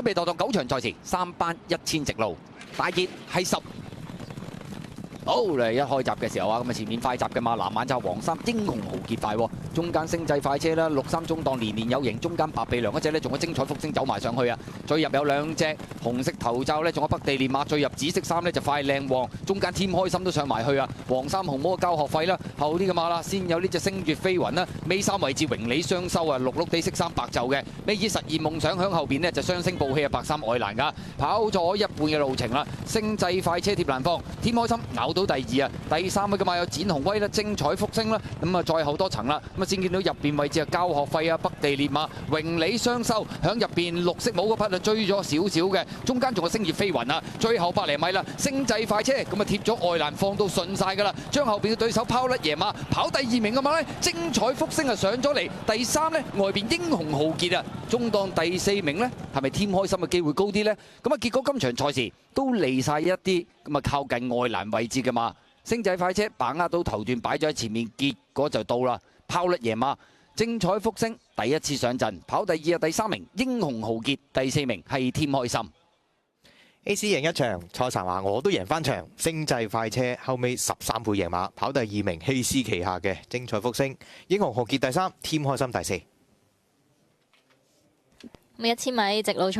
準備度9場賽事，3班1000直路，大熱係10。好嚟一開閘嘅時候啊，咁啊前面快閘嘅馬藍眼就黃衫英雄豪傑快，中間星際快車啦，63中檔年年有型，中間白鼻梁嗰隻呢，仲有精彩福星走埋上去啊！最入有兩隻紅色頭罩呢，仲有北地練馬，最入紫色衫呢，就快靚旺，中間添開心都上埋去啊！黃衫紅魔交學費啦，後啲嘅馬啦，先有呢隻星月飛雲啦，尾三位置榮理雙收啊，綠綠地色衫白袖嘅，尾以實現夢想響後邊呢，就雙星報喜啊，白衫愛蘭噶，跑咗一半嘅路程啦，星際快車貼蘭芳，添開心咬到第2啊，第3位嘅馬有展鴻威啦，精彩福星啦，咁啊再後多層啦，咁啊先見到入邊位置啊交學費啊，北地練馬榮理雙收響入邊綠色帽嗰匹啊追咗少少嘅，中間仲有星月飛雲啊，最後100厘米啦，星際快車咁啊貼咗愛蘭放到順晒㗎啦，將後邊嘅對手拋甩夜馬，跑第2名嘅馬呢，精彩福星啊上咗嚟，第3呢，外邊英雄豪傑啊，中檔第4名呢，係咪添開心嘅機會高啲呢？咁啊結果今場賽事都離晒一啲咁啊靠近愛蘭位置嘅馬。星際快車把握到頭段擺咗喺前面，結果就到啦，拋甩夜馬，精彩福星第一次上陣，跑第2啊，第3名英雄豪傑，第4名係添開心。A.C. 贏一場，蔡神話我都贏翻場，星際快車後尾13倍贏馬，跑第2名希斯旗下嘅精彩福星，英雄豪傑第3，添開心第4。1000米直路